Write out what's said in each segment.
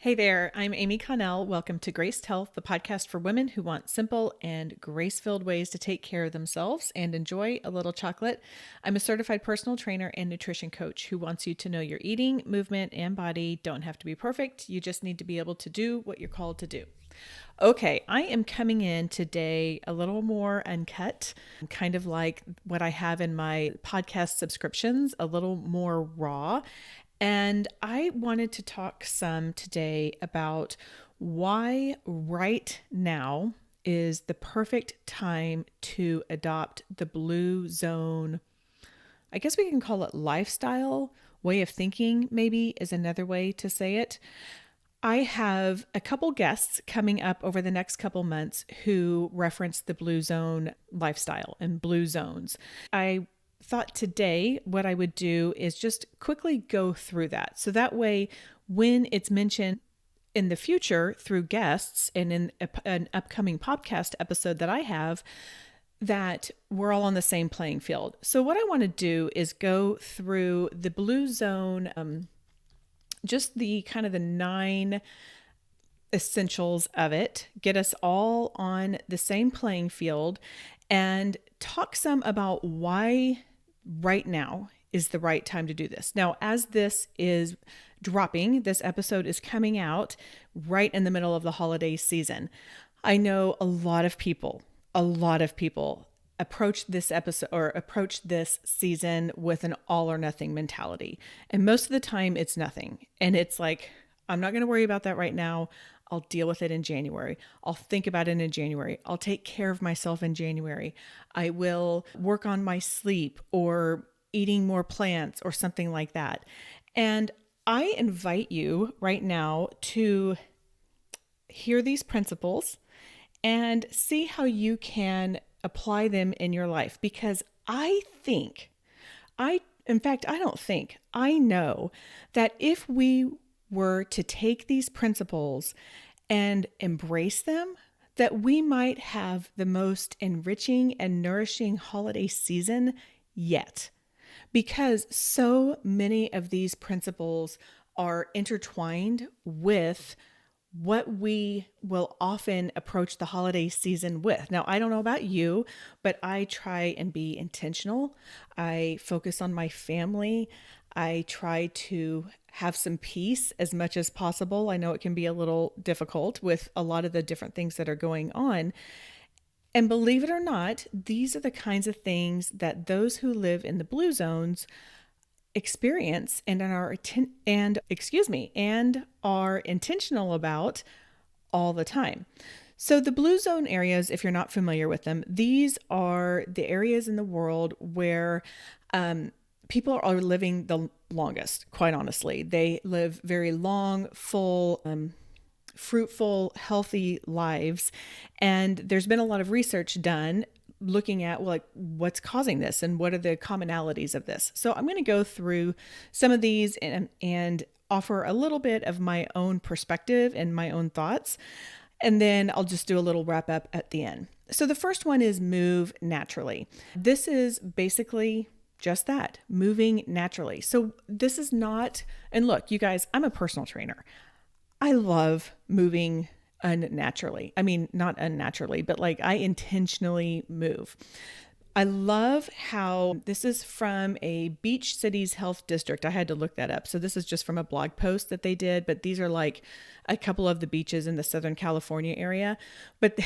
Hey there, I'm Amy Connell. Welcome to Graced Health, the podcast for women who want simple and grace-filled ways to take care of themselves and enjoy a little chocolate. I'm a certified personal trainer and nutrition coach who wants you to know your eating, movement, and body don't have to be perfect. You just need to be able to do what you're called to do. Okay, I am coming in today a little more uncut, kind of like what I have in my podcast subscriptions, a little more raw. And I wanted to talk some today about why right now is the perfect time to adopt the blue zone. I guess we can call it lifestyle, way of thinking, maybe is another way to say it. I have a couple guests coming up over the next couple months who reference the blue zone lifestyle and blue zones. I thought today what I would do is just quickly go through that. So that way, when it's mentioned in the future through guests and in an upcoming podcast episode that I have, that we're all on the same playing field. So what I want to do is go through the blue zone, just the kind of the 9 essentials of it, get us all on the same playing field, and talk some about why right now is the right time to do this. Now, as this is dropping, this episode is coming out right in the middle of the holiday season. I know a lot of people approach this episode or approach this season with an all or nothing mentality. And most of the time it's nothing. And it's like, I'm not going to worry about that right now. I'll deal with it in January. I'll think about it in January. I'll take care of myself in January. I will work on my sleep or eating more plants or something like that. And I invite you right now to hear these principles and see how you can apply them in your life. Because I know that if we were to take these principles and embrace them, that we might have the most enriching and nourishing holiday season yet. Because so many of these principles are intertwined with what we will often approach the holiday season with. Now, I don't know about you, but I try and be intentional. I focus on my family. I try to have some peace as much as possible. I know it can be a little difficult with a lot of the different things that are going on. And believe it or not, these are the kinds of things that those who live in the blue zones experience and are intentional about all the time. So the blue zone areas, if you're not familiar with them, these are the areas in the world where people are living the longest, quite honestly. They live very long, full, fruitful, healthy lives. And there's been a lot of research done looking at what's causing this and what are the commonalities of this. So I'm going to go through some of these and offer a little bit of my own perspective and my own thoughts. And then I'll just do a little wrap up at the end. So the first one is move naturally. This is basically just that, moving naturally. So this is not, and look, you guys, I'm a personal trainer. I love moving unnaturally. I mean, not unnaturally, but I intentionally move. I love how this is from a Beach Cities Health District. I had to look that up. So this is just from a blog post that they did, but these are a couple of the beaches in the Southern California area. But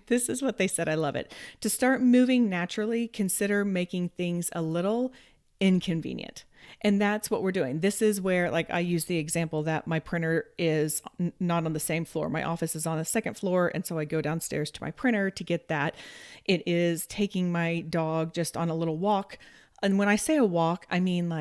this is what they said. I love it. To start moving naturally, consider making things a little inconvenient. And that's what we're doing. This is where, I use the example that my printer is not on the same floor. My office is on the second floor. And so I go downstairs to my printer to get that. It is taking my dog just on a little walk. And when I say a walk, I mean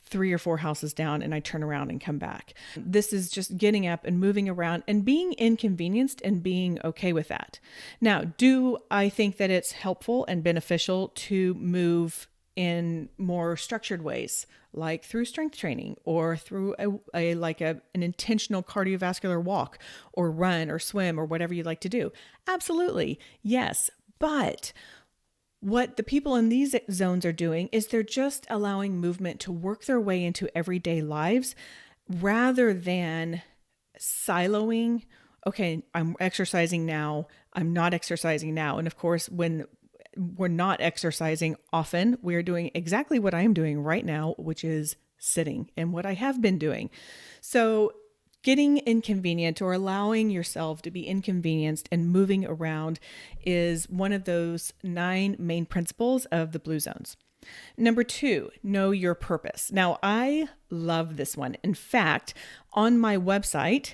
3 or 4 houses down, and I turn around and come back. This is just getting up and moving around and being inconvenienced and being okay with that. Now, do I think that it's helpful and beneficial to move in more structured ways, like through strength training or through an intentional cardiovascular walk or run or swim or whatever you like to do? Absolutely. Yes. But what the people in these zones are doing is they're just allowing movement to work their way into everyday lives rather than siloing, okay, I'm exercising now, I'm not exercising now. And of course, when we're not exercising often, we're doing exactly what I'm doing right now, which is sitting, and what I have been doing. So getting inconvenient or allowing yourself to be inconvenienced and moving around is one of those 9 main principles of the blue zones. Number 2, know your purpose. Now, I love this one. In fact, on my website,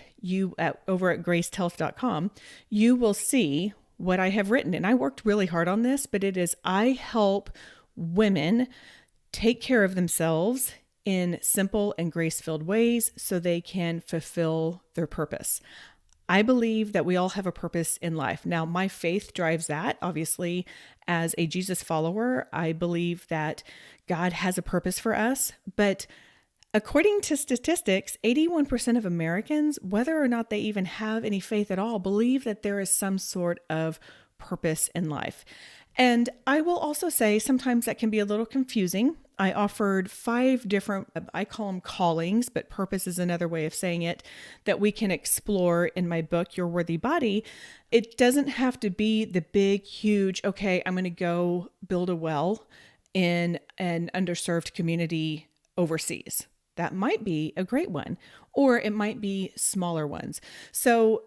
over at gracetelf.com, you will see what I have written. And I worked really hard on this, but it is, I help women take care of themselves in simple and grace-filled ways so they can fulfill their purpose. I believe that we all have a purpose in life. Now, my faith drives that. Obviously, as a Jesus follower, I believe that God has a purpose for us. But according to statistics, 81% of Americans, whether or not they even have any faith at all, believe that there is some sort of purpose in life. And I will also say sometimes that can be a little confusing. I offered 5 different, I call them callings, but purpose is another way of saying it, that we can explore in my book, Your Worthy Body. It doesn't have to be the big, huge, okay, I'm going to go build a well in an underserved community overseas. That might be a great one, or it might be smaller ones. So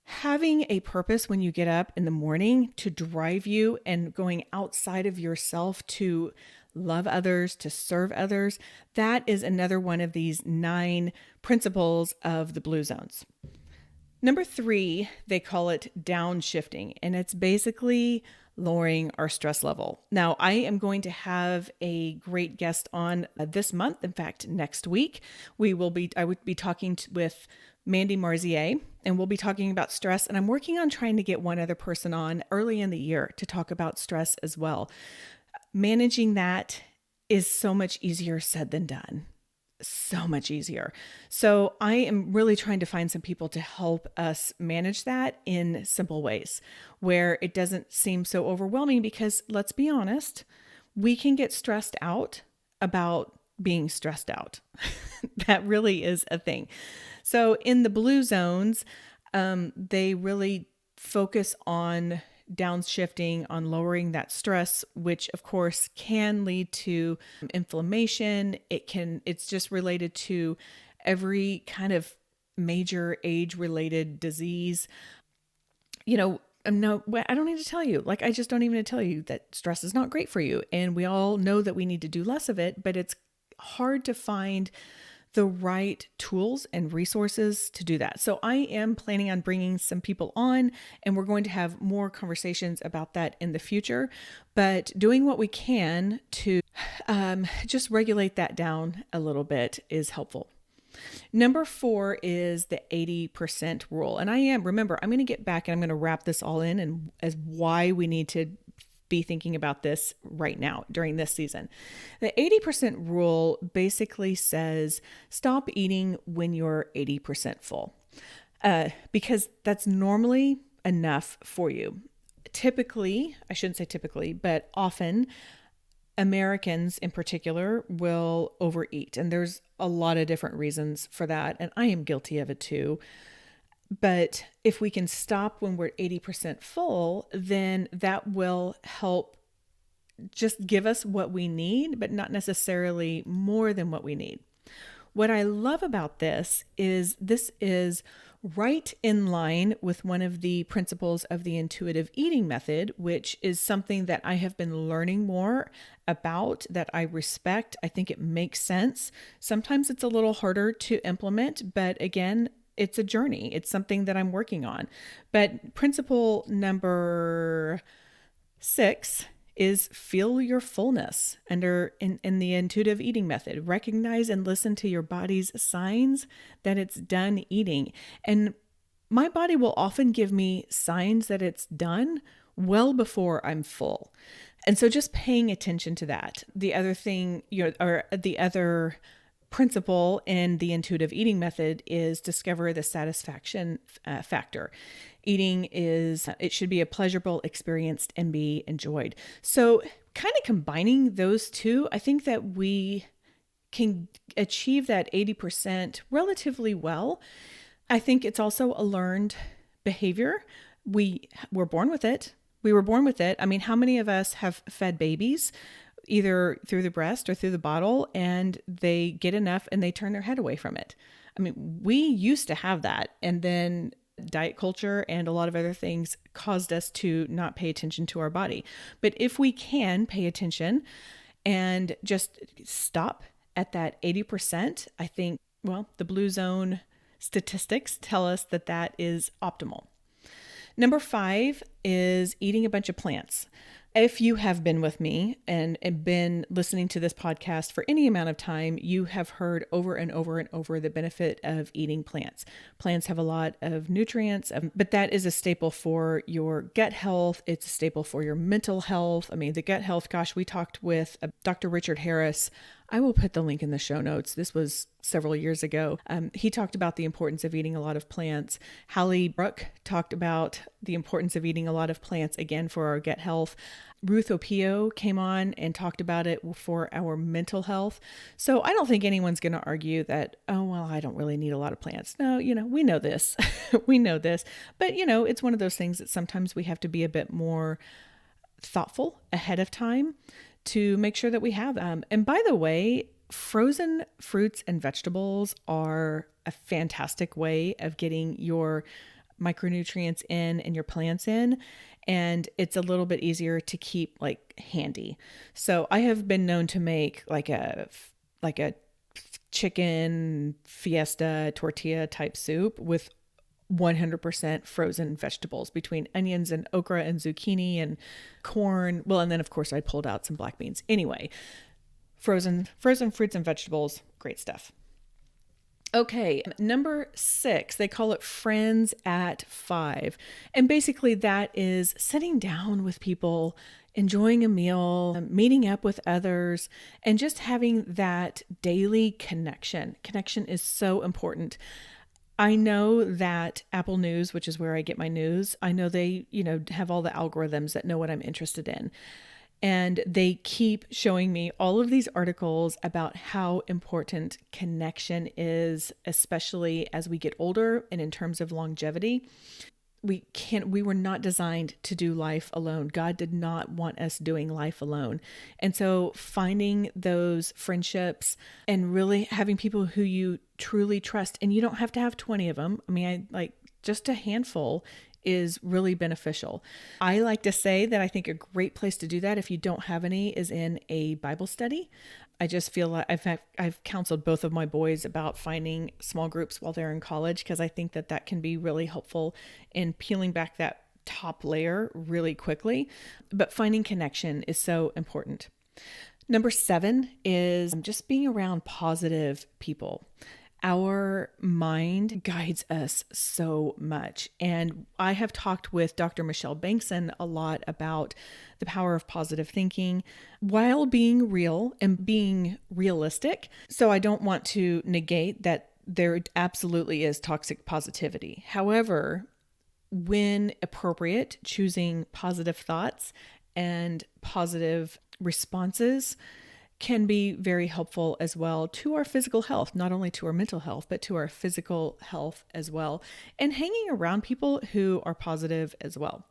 having a purpose when you get up in the morning to drive you and going outside of yourself to love others, to serve others, that is another one of these 9 principles of the blue zones. Number 3, they call it downshifting, and it's basically lowering our stress level. Now, I am going to have a great guest on this month. In fact, next week, I would be talking with Mandy Marzier, and we'll be talking about stress. And I'm working on trying to get one other person on early in the year to talk about stress as well. Managing that is so much easier said than done. So much easier. So I am really trying to find some people to help us manage that in simple ways where it doesn't seem so overwhelming, because let's be honest, we can get stressed out about being stressed out. That really is a thing. So in the blue zones, they really focus on downshifting, on lowering that stress, which of course can lead to inflammation. It's just related to every kind of major age-related disease. No, I don't need to tell you, I just don't even need to tell you that stress is not great for you. And we all know that we need to do less of it, but it's hard to find the right tools and resources to do that. So I am planning on bringing some people on, and we're going to have more conversations about that in the future, but doing what we can to just regulate that down a little bit is helpful. Number 4 is the 80% rule. And I'm going to get back and I'm going to wrap this all in and as why we need to be thinking about this right now during this season. The 80% rule basically says stop eating when you're 80% full, because that's normally enough for you. Typically, I shouldn't say typically, but often Americans in particular will overeat. And there's a lot of different reasons for that. And I am guilty of it too. But if we can stop when we're 80% full, then that will help just give us what we need, but not necessarily more than what we need. What I love about this is right in line with one of the principles of the intuitive eating method, which is something that I have been learning more about, that I respect. I think it makes sense. Sometimes it's a little harder to implement, but again, it's a journey. It's something that I'm working on. But principle number 6 is feel your fullness in the intuitive eating method. Recognize and listen to your body's signs that it's done eating. And my body will often give me signs that it's done well before I'm full. And so just paying attention to that. The other thing, or the other principle in the intuitive eating method is discover the satisfaction factor. It should be a pleasurable experience and be enjoyed. So kind of combining those two, I think that we can achieve that 80% relatively well. I think it's also a learned behavior. We were born with it. We were born with it. I mean, how many of us have fed babies either through the breast or through the bottle, and they get enough and they turn their head away from it? I mean, we used to have that. And then diet culture and a lot of other things caused us to not pay attention to our body. But if we can pay attention and just stop at that 80%, I think, well, the blue zone statistics tell us that that is optimal. Number 5 is eating a bunch of plants. If you have been with me and been listening to this podcast for any amount of time, you have heard over and over and over the benefit of eating plants. Plants have a lot of nutrients, but that is a staple for your gut health. It's a staple for your mental health. I mean, the gut health, gosh, we talked with Dr. Richard Harris. I will put the link in the show notes. This was several years ago. He talked about the importance of eating a lot of plants. Hallie Brooke talked about the importance of eating a lot of plants, again, for our gut health. Ruth Opio came on and talked about it for our mental health. So I don't think anyone's going to argue that, oh, well, I don't really need a lot of plants. No, we know this. We know this. But, it's one of those things that sometimes we have to be a bit more thoughtful ahead of time to make sure that we have them. And by the way, frozen fruits and vegetables are a fantastic way of getting your micronutrients in and your plants in. And it's a little bit easier to keep handy. So I have been known to make like a chicken fiesta tortilla type soup with 100% frozen vegetables between onions and okra and zucchini and corn. Well, and then of course I pulled out some black beans. Anyway, frozen fruits and vegetables, great stuff. Okay, number 6, they call it Friends at 5. And basically that is sitting down with people, enjoying a meal, meeting up with others, and just having that daily connection. Connection is so important. I know that Apple News, which is where I get my news, I know they, have all the algorithms that know what I'm interested in. And they keep showing me all of these articles about how important connection is, especially as we get older and in terms of longevity. We were not designed to do life alone. God did not want us doing life alone. And so finding those friendships and really having people who you truly trust, and you don't have to have 20 of them. I mean, just a handful is really beneficial. I like to say that I think a great place to do that if you don't have any is in a Bible study. I just feel like I've counseled both of my boys about finding small groups while they're in college, because I think that can be really helpful in peeling back that top layer really quickly. But finding connection is so important. Number 7 is just being around positive people. Our mind guides us so much. And I have talked with Dr. Michelle Bankson a lot about the power of positive thinking while being real and being realistic. So I don't want to negate that there absolutely is toxic positivity. However, when appropriate, choosing positive thoughts and positive responses can be very helpful as well to our physical health, not only to our mental health, but to our physical health as well, and hanging around people who are positive as well.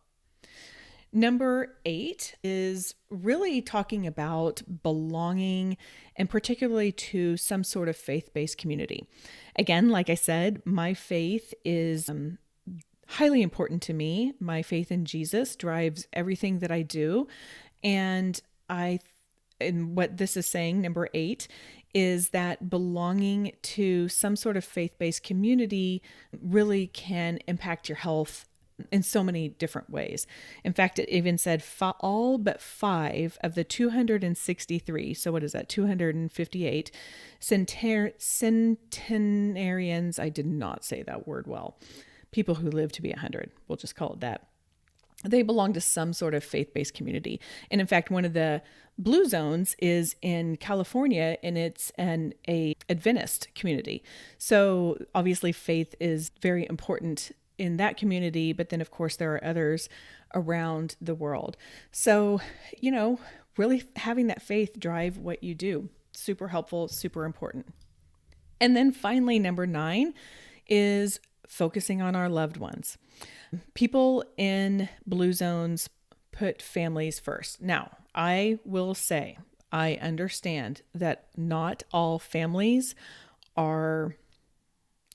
Number 8 is really talking about belonging, and particularly to some sort of faith-based community. Again, like I said, my faith is highly important to me. My faith in Jesus drives everything that I do. And what this is saying, number 8, is that belonging to some sort of faith-based community really can impact your health in so many different ways. In fact, it even said all but 5 of the 263, so what is that, 258 centenarians, I did not say that word well, people who live to be 100, we'll just call it that. They belong to some sort of faith-based community. And in fact, one of the blue zones is in California, and it's a Adventist community. So obviously faith is very important in that community, but then of course there are others around the world. So, really having that faith drive what you do, super helpful, super important. And then finally, number 9 is focusing on our loved ones. People in blue zones put families first. Now, I will say, I understand that not all families are,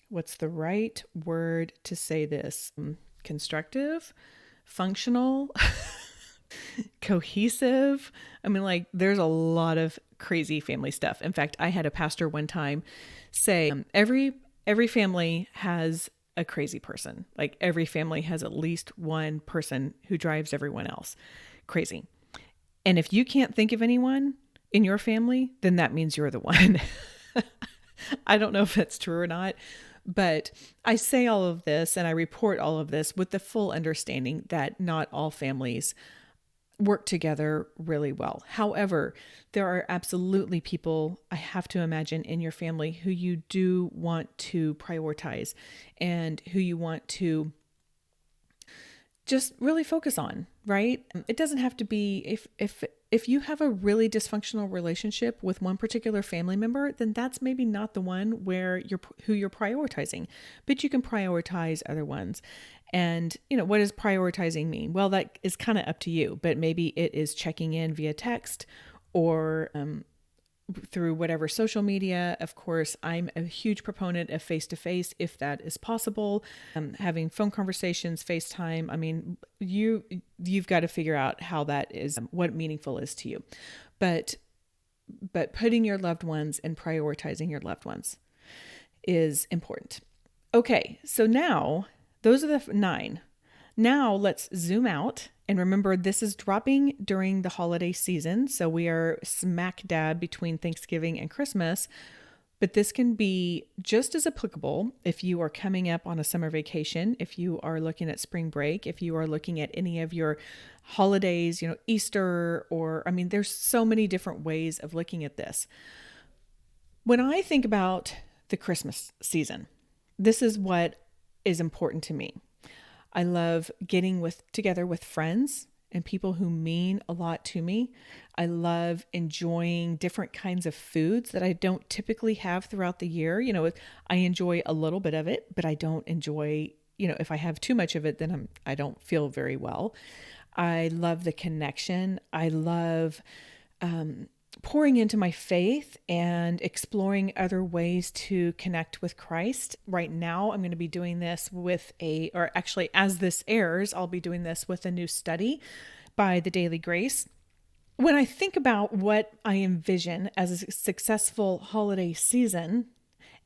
what's the right word to say this? Constructive, functional, cohesive. I mean, like, there's a lot of crazy family stuff. In fact, I had a pastor one time say, every family has a crazy person. Like, every family has at least one person who drives everyone else crazy. And if you can't think of anyone in your family, then that means you're the one. I don't know if that's true or not, but I say all of this and I report all of this with the full understanding that not all families work together really well. However, there are absolutely people, I have to imagine, in your family who you do want to prioritize and who you want to just really focus on, right? It doesn't have to be, if you have a really dysfunctional relationship with one particular family member, then that's maybe not the one who you're prioritizing, but you can prioritize other ones. And, what does prioritizing mean? Well, that is kind of up to you, but maybe it is checking in via text or through whatever social media. Of course, I'm a huge proponent of face-to-face if that is possible. Having phone conversations, FaceTime. I mean, you've got to figure out how that is, what meaningful is to you. But putting your loved ones and prioritizing your loved ones is important. Okay, so now those are the 9. Now let's zoom out and remember this is dropping during the holiday season. So we are smack dab between Thanksgiving and Christmas, but this can be just as applicable if you are coming up on a summer vacation, if you are looking at spring break, if you are looking at any of your holidays, Easter, there's so many different ways of looking at this. When I think about the Christmas season, this is what is important to me. I love getting together with friends and people who mean a lot to me. I love enjoying different kinds of foods that I don't typically have throughout the year. I enjoy a little bit of it, but I don't enjoy, if I have too much of it, then I don't feel very well. I love the connection. I love pouring into my faith and exploring other ways to connect with Christ. Right now, I'm going to be doing this as this airs, I'll be doing this with a new study by the Daily Grace. When I think about what I envision as a successful holiday season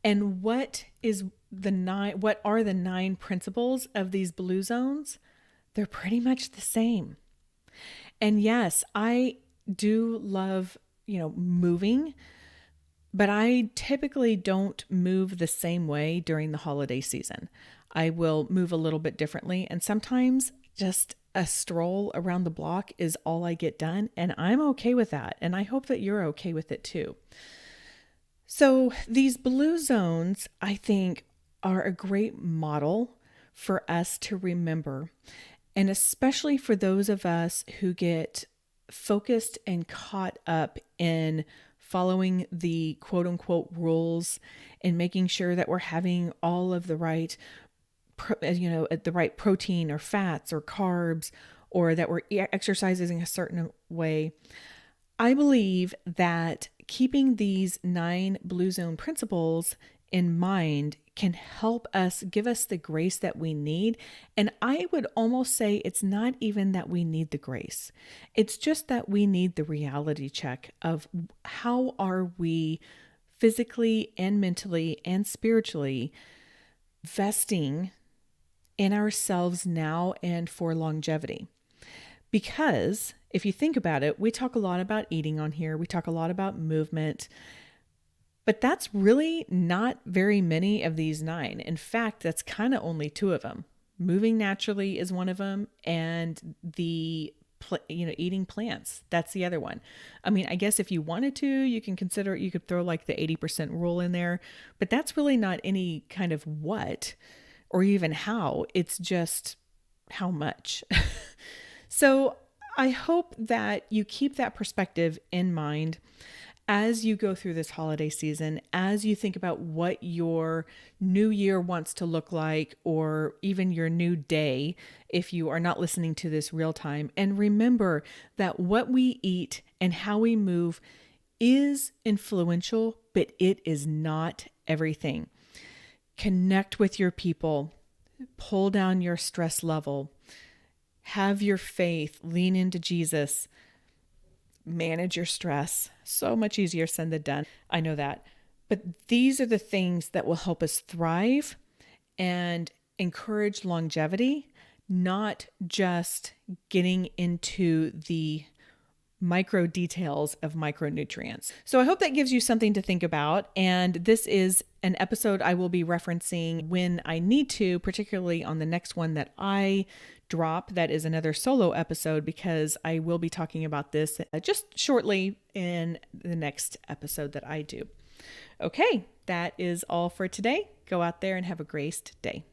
and what are the 9 principles of these blue zones, they're pretty much the same. And yes, I do love moving, but I typically don't move the same way during the holiday season. I will move a little bit differently, and sometimes just a stroll around the block is all I get done, and I'm okay with that, and I hope that you're okay with it too. So these blue zones, I think, are a great model for us to remember, and especially for those of us who get focused and caught up in following the quote unquote rules and making sure that we're having all of the right, the right protein or fats or carbs, or that we're exercising a certain way. I believe that keeping these 9 blue zone principles in mind can help us, give us the grace that we need. And I would almost say it's not even that we need the grace. It's just that we need the reality check of how are we physically and mentally and spiritually investing in ourselves now and for longevity. Because if you think about it, we talk a lot about eating on here. We talk a lot about movement. But that's really not very many of these 9. In fact, that's kind of only 2 of them. Moving naturally is one of them, and the eating plants, that's the other one. I mean, I guess if you wanted to, you could throw like the 80% rule in there, but that's really not any kind of what or even how. It's just how much. So I hope that you keep that perspective in mind as you go through this holiday season, as you think about what your new year wants to look like, or even your new day, if you are not listening to this real time, and remember that what we eat and how we move is influential, but it is not everything. Connect with your people, pull down your stress level, have your faith, lean into Jesus, manage your stress. So much easier said than done. I know that. But these are the things that will help us thrive and encourage longevity, not just getting into the micro details of micronutrients. So I hope that gives you something to think about. And this is an episode I will be referencing when I need to, particularly on the next one that I drop. That is another solo episode, because I will be talking about this just shortly in the next episode that I do. Okay, that is all for today. Go out there and have a graced day.